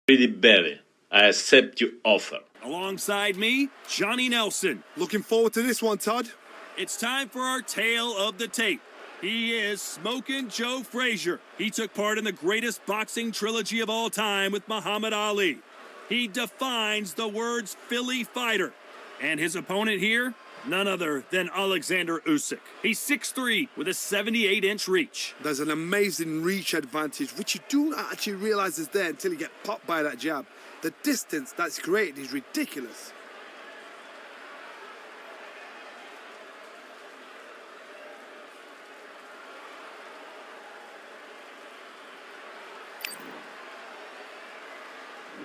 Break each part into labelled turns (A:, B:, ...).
A: Pretty Berry, I accept your offer.
B: Alongside me, Johnny Nelson.
C: Looking forward to this one, Todd.
B: It's time for our tale of the tape. He is Smokin' Joe Frazier. He took part in the greatest boxing trilogy of all time with Muhammad Ali. He defines the words Philly fighter. And his opponent here, none other than Oleksandr Usyk. He's 6'3" with a 78-inch reach.
C: There's an amazing reach advantage, which you do not actually realize is there until you get popped by that jab. The distance that's created is ridiculous.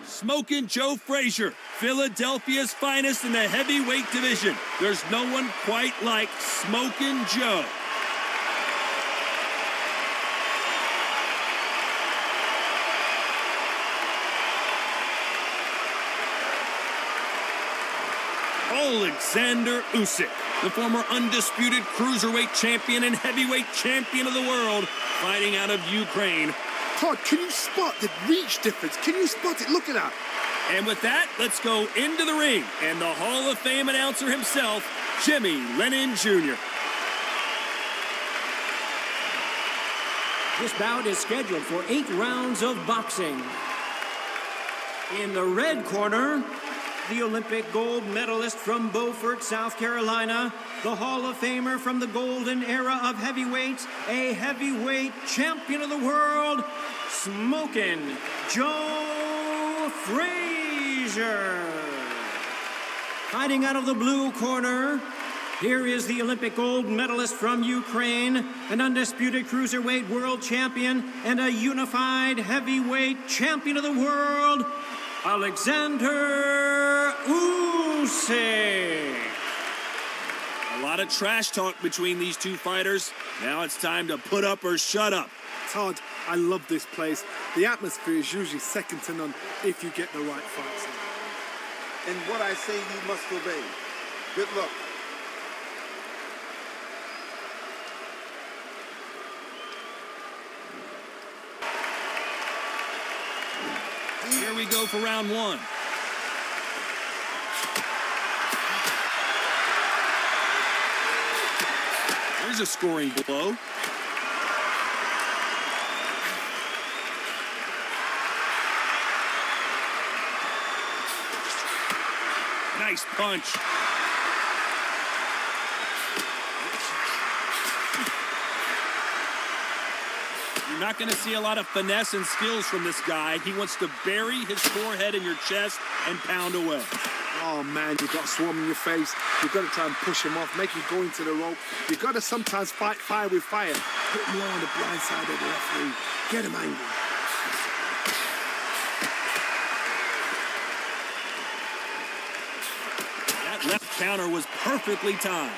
B: Smokin' Joe Frazier, Philadelphia's finest in the heavyweight division. There's no one quite like Smokin' Joe. Oleksandr Usyk, the former undisputed cruiserweight champion and heavyweight champion of the world, fighting out of Ukraine.
C: Todd, can you spot the reach difference? Can you spot it? Look at that.
B: And with that, let's go into the ring and the Hall of Fame announcer himself, Jimmy Lennon Jr.
D: This bout is scheduled for 8 rounds of boxing. In the red corner, the Olympic gold medalist from Beaufort, South Carolina, the Hall of Famer from the golden era of heavyweights, a heavyweight champion of the world, Smokin' Joe Frazier. Fighting out of the blue corner, here is the Olympic gold medalist from Ukraine, an undisputed cruiserweight world champion, and a unified heavyweight champion of the world, Oleksandr Usyk.
B: A lot of trash talk between these two fighters. Now it's time to put up or shut up.
C: Todd, I love this place. The atmosphere is usually second to none if you get the right fights.
E: And what I say you must obey. Good luck.
B: Here we go for round one. There's a scoring blow. Nice punch. You're not going to see a lot of finesse and skills from this guy. He wants to bury his forehead in your chest and pound away.
C: Oh man, you've got swarm in your face. You've got to try and push him off, make him go into the rope. You've got to sometimes fight fire with fire. Put him low on the blind side of the referee. Get him angry.
B: That left counter was perfectly timed.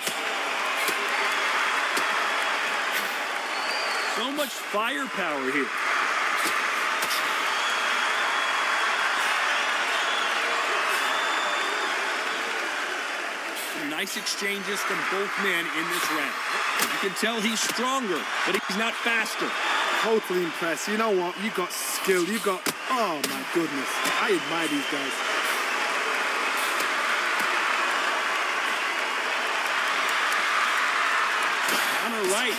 B: So much firepower here. Some nice exchanges from both men in this round. You can tell he's stronger, but he's not faster.
C: Totally impressed. You know what? You got skill. You got... Oh my goodness. I admire these guys.
B: Counter right.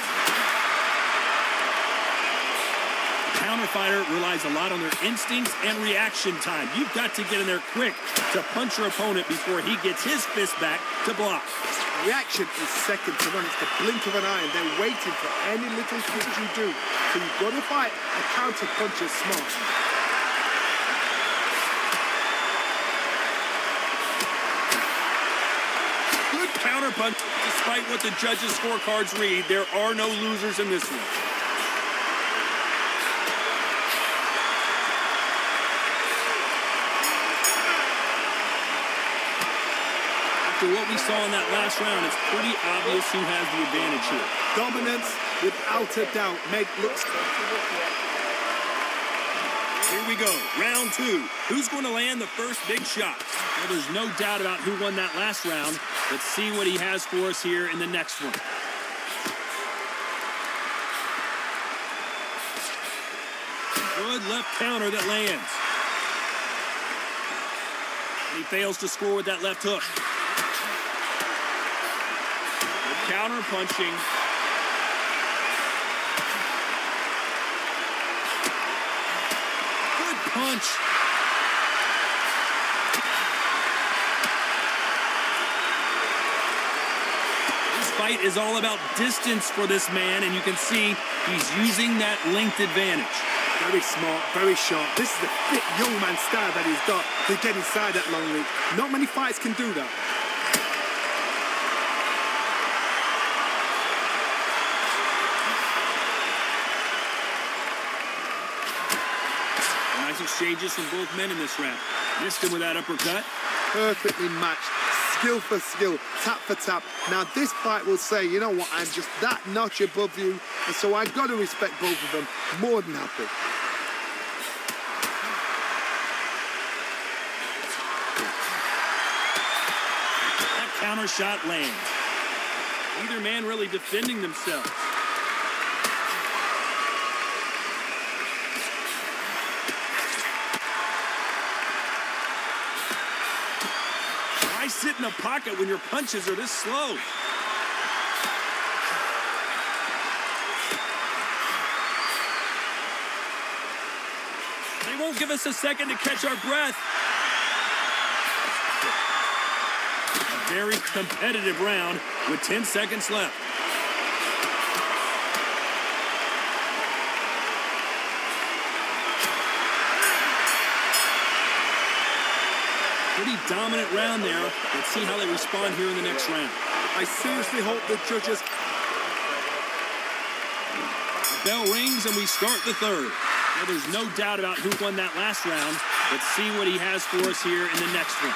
B: Counter fighter relies a lot on their instincts and reaction time. You've got to get in there quick to punch your opponent before he gets his fist back to block.
C: Reaction is second to none. It's the blink of an eye, and they're waiting for any little twitch you do. So you've got to fight a counter puncher smart.
B: Good counter punch. Despite what the judges' scorecards read, there are no losers in this one. After what we saw in that last round, it's pretty obvious who has the advantage here.
C: Dominance, without a doubt. Meg looks...
B: Here we go, round two. Who's going to land the first big shot? Well, there's no doubt about who won that last round. Let's see what he has for us here in the next one. Good left counter that lands. He fails to score with that left hook. Good counter punching. Good punch. This fight is all about distance for this man, and you can see he's using that length advantage.
C: Very smart, very sharp. This is the fit young man style that he's got to get inside that long reach. Not many fights can do that.
B: Nice exchanges from both men in this round. Missed him with that uppercut.
C: Perfectly matched. Skill for skill, tap for tap. Now this fight will say, you know what, I'm just that notch above you, and so I've got to respect both of them. More than happy.
B: That counter shot lands. Neither man really defending themselves. Why sit in a pocket when your punches are this slow? They won't give us a second to catch our breath. A very competitive round with 10 seconds left. Pretty dominant round there. Let's see how they respond here in the next round.
C: I seriously hope the judges...
B: The bell rings and we start the third. Now, there's no doubt about who won that last round. Let's see what he has for us here in the next one.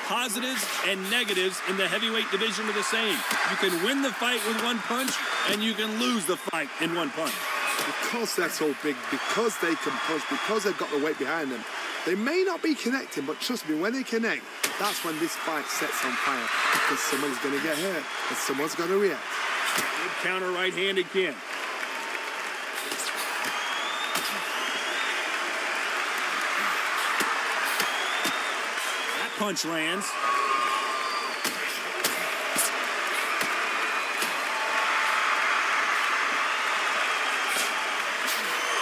B: Positives and negatives in the heavyweight division are the same. You can win the fight with one punch, and you can lose the fight in one punch.
C: Because they're so big, because they can punch, because they've got the weight behind them, they may not be connecting, but trust me, when they connect, that's when this fight sets on fire. Because someone's going to get hurt, and someone's going to react.
B: Good counter right hand again. Punch lands.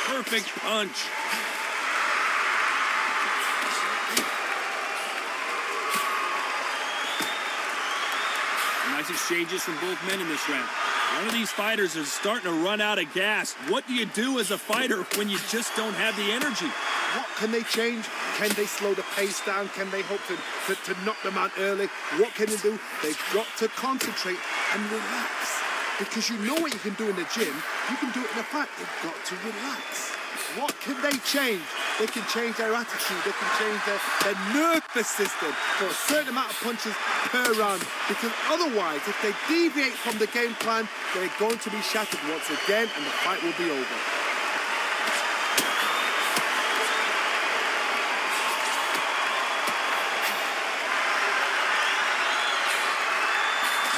B: Perfect punch. Nice exchanges from both men in this round. One of these fighters is starting to run out of gas. What do you do as a fighter when you just don't have the energy?
C: What can they change? Can they slow the pace down? Can they hope to knock them out early? What can they do? They've got to concentrate and relax. Because you know what you can do in the gym, you can do it in a fight. They've got to relax. What can they change? They can change their attitude. They can change their nervous system for a certain amount of punches per round. Because otherwise, if they deviate from the game plan, they're going to be shattered once again and the fight will be over.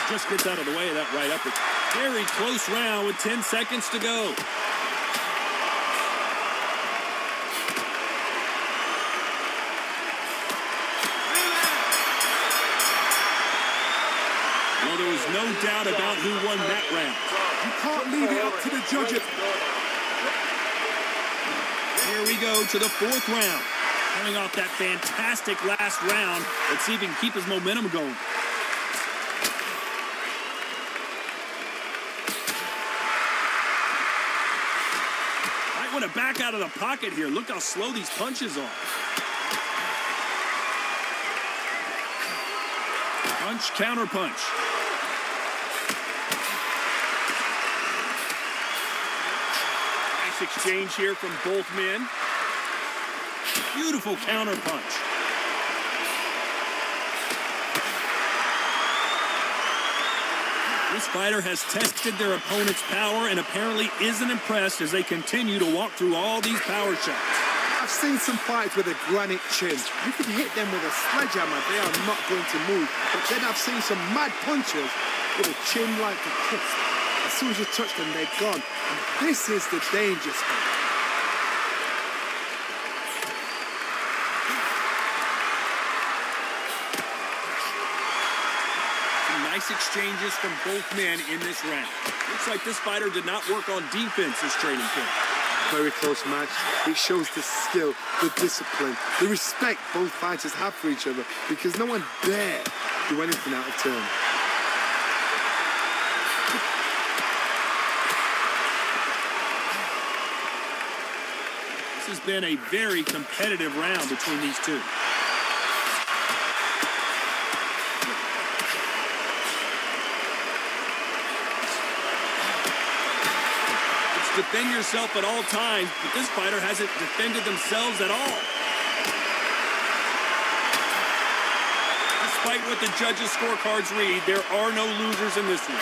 B: Just gets out of the way of that right upper. Very close round with 10 seconds to go. Well, there was no doubt about who won that round.
C: You can't leave it up to the judges.
B: Here we go to the fourth round. Coming off that fantastic last round. Let's see if he can keep his momentum going. Want to back out of the pocket here. Look how slow these punches are. Punch, counter punch. Nice exchange here from both men. Beautiful counter punch. This fighter has tested their opponent's power and apparently isn't impressed as they continue to walk through all these power shots.
C: I've seen some fights with a granite chin. You can hit them with a sledgehammer, they are not going to move. But then I've seen some mad punchers with a chin like a crisp. As soon as you touch them, they're gone. And this is the danger spot.
B: Nice exchanges from both men in this round. Looks like this fighter did not work on defense this training camp.
C: Very close match. It shows the skill, the discipline, the respect both fighters have for each other, because no one dare do anything out of turn.
B: This has been a very competitive round between these two. Defend yourself at all times, but this fighter hasn't defended themselves at all. Despite what the judges' scorecards read, there are no losers in this one.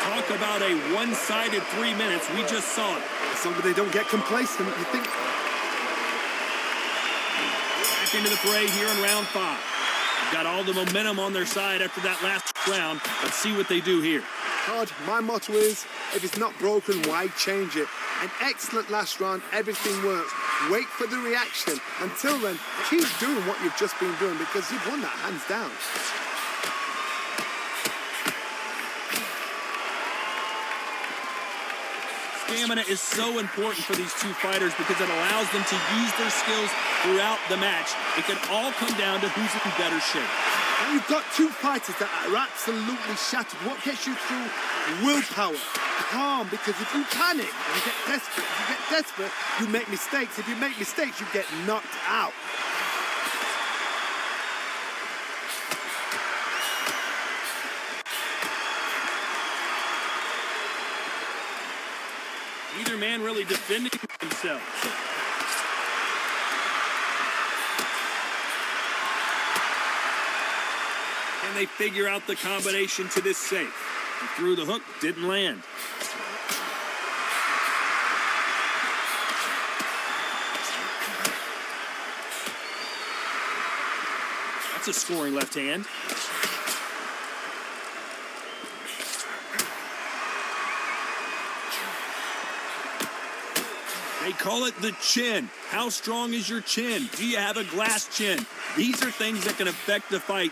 B: Talk about a one-sided 3 minutes. We just saw it.
C: As long as they don't get complacent, you think...
B: Into the fray here in round 5. They've got all the momentum on their side after that last round. Let's see what they do here.
C: Todd, my motto is, if it's not broken, why change it? An excellent last round, everything works. Wait for the reaction. Until then, keep doing what you've just been doing, because you've won that hands down.
B: Stamina is so important for these two fighters because it allows them to use their skills throughout the match. It can all come down to who's in better shape.
C: And you've got two fighters that are absolutely shattered. What gets you through? Willpower, calm, because if you panic, you get desperate. If you get desperate, you make mistakes. If you make mistakes, you get knocked out.
B: Neither man really defending themselves. Can they figure out the combination to this safe? He threw the hook, didn't land. That's a scoring left hand. They call it the chin. How strong is your chin? Do you have a glass chin? These are things that can affect the fight.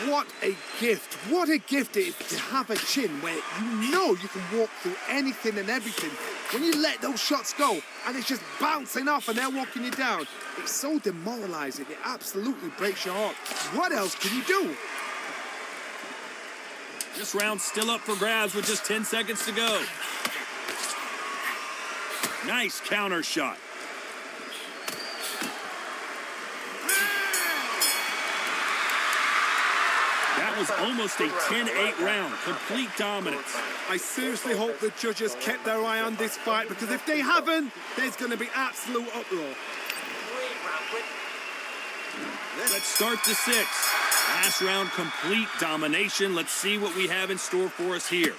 C: What a gift. What a gift it is to have a chin where you know you can walk through anything and everything. When you let those shots go and it's just bouncing off and they're walking you down, it's so demoralizing. It absolutely breaks your heart. What else can you do?
B: This round's still up for grabs with just 10 seconds to go. Nice counter shot. That was almost a 10-8 round. Complete dominance.
C: I seriously hope the judges kept their eye on this fight, because if they haven't, there's going to be absolute uproar.
B: Let's start the 6th. Last round, complete domination. Let's see what we have in store for us here.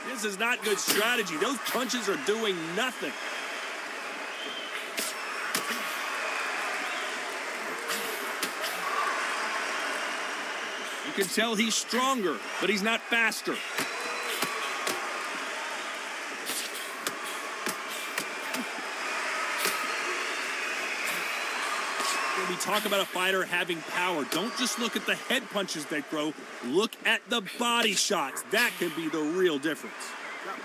B: This is not good strategy. Those punches are doing nothing. You can tell he's stronger, but he's not faster. When we talk about a fighter having power, don't just look at the head punches they throw. Look at the body shots. That can be the real difference.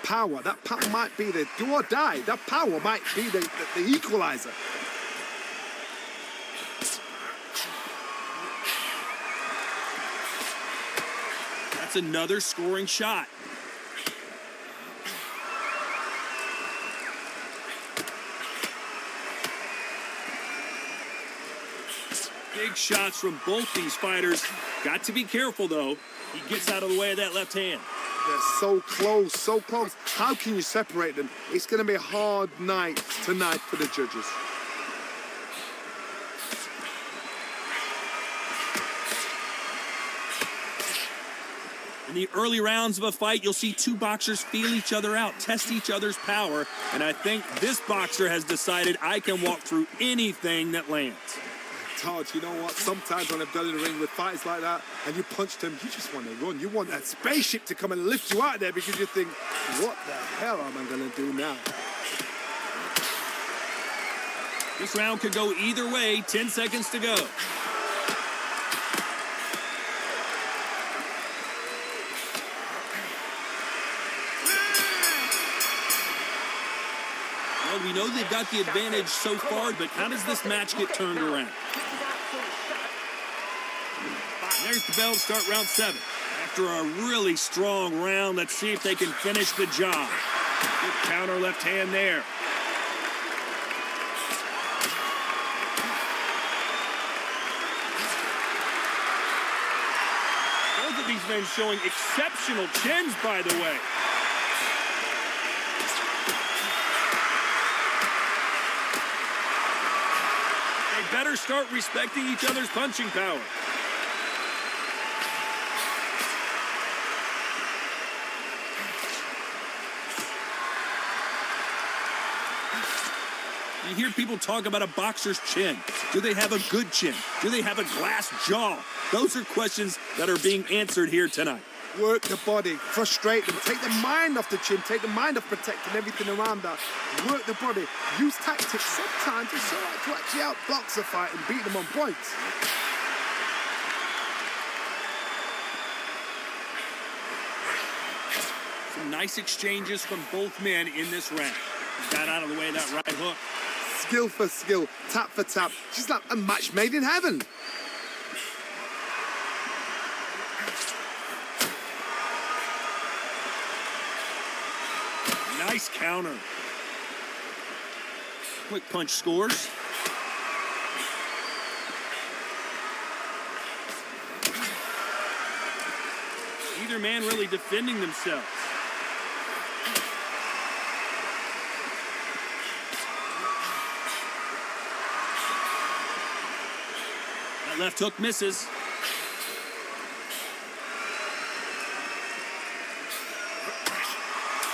C: That power might be the do or die. That power might be the equalizer.
B: That's another scoring shot. Big shots from both these fighters. Got to be careful, though. He gets out of the way of that left hand.
C: They're so close, so close. How can you separate them? It's going to be a hard night tonight for the judges.
B: In the early rounds of a fight, you'll see two boxers feel each other out, test each other's power, and I think this boxer has decided I can walk through anything that lands.
C: Todd, you know what? Sometimes when I've done in the ring with fighters like that and you punched him, you just want to run. You want that spaceship to come and lift you out of there because you think, what the hell am I going to do now?
B: This round could go either way, 10 seconds to go. Well, we know they've got the advantage so far, but how does this match get turned around? There's the bell to start round 7. After a really strong round, let's see if they can finish the job. Good counter left hand there. Both of these men showing exceptional chins, by the way. They better start respecting each other's punching power. You hear people talk about a boxer's chin. Do they have a good chin? Do they have a glass jaw? Those are questions that are being answered here tonight.
C: Work the body, frustrate them, take the mind off the chin, take the mind off protecting everything around that. Work the body, use tactics. Sometimes it's all right to actually outbox a fight and beat them on points.
B: Some nice exchanges from both men in this round. Got out of the way of that right hook.
C: Skill for skill, tap for tap. She's like a match made in heaven.
B: Nice counter. Quick punch scores. Either man really defending themselves. That left hook misses.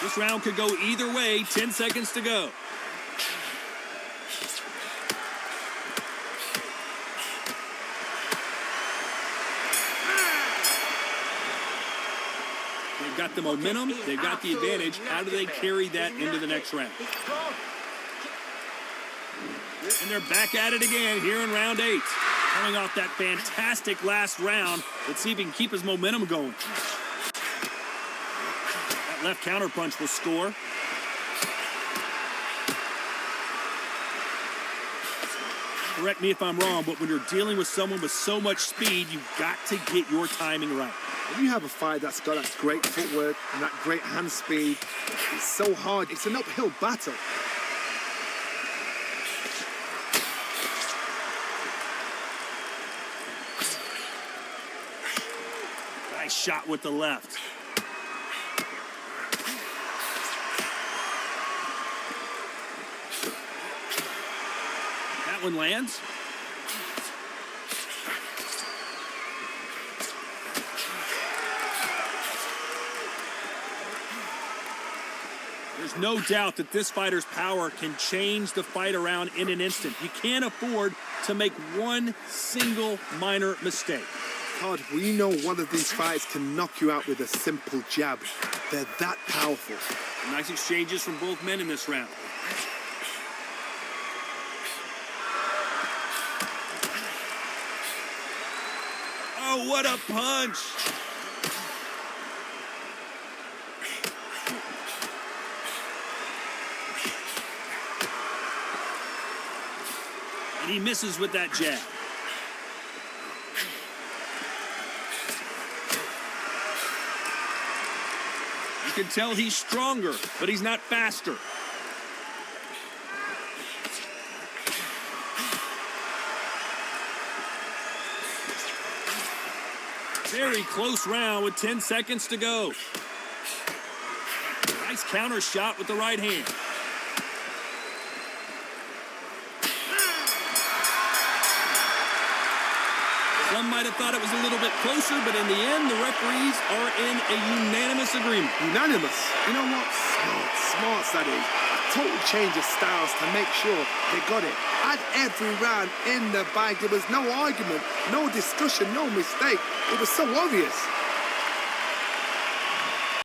B: This round could go either way, 10 seconds to go. They've got the momentum, they've got the advantage. How do they carry that into the next round? And they're back at it again here in round 8. Coming off that fantastic last round. Let's see if he can keep his momentum going. Left counter punch will score. Correct me if I'm wrong, but when you're dealing with someone with so much speed, you've got to get your timing right.
C: When you have a fight that's got that great footwork and that great hand speed, it's so hard. It's an uphill battle.
B: Nice shot with the left. One lands. There's no doubt that this fighter's power can change the fight around in an instant. You can't afford to make one single minor mistake.
C: Todd, we know one of these fights can knock you out with a simple jab. They're that powerful.
B: Nice exchanges from both men in this round. Oh, what a punch! And he misses with that jab. You can tell he's stronger, but he's not faster. Very close round with 10 seconds to go. Nice counter shot with the right hand. Some might have thought it was a little bit closer, but in the end, the referees are in a unanimous agreement.
C: Unanimous. You know what? Smart that is. A total change of styles to make sure they got it. At every round in the bag, there was no argument, no discussion, no mistake. It was so obvious.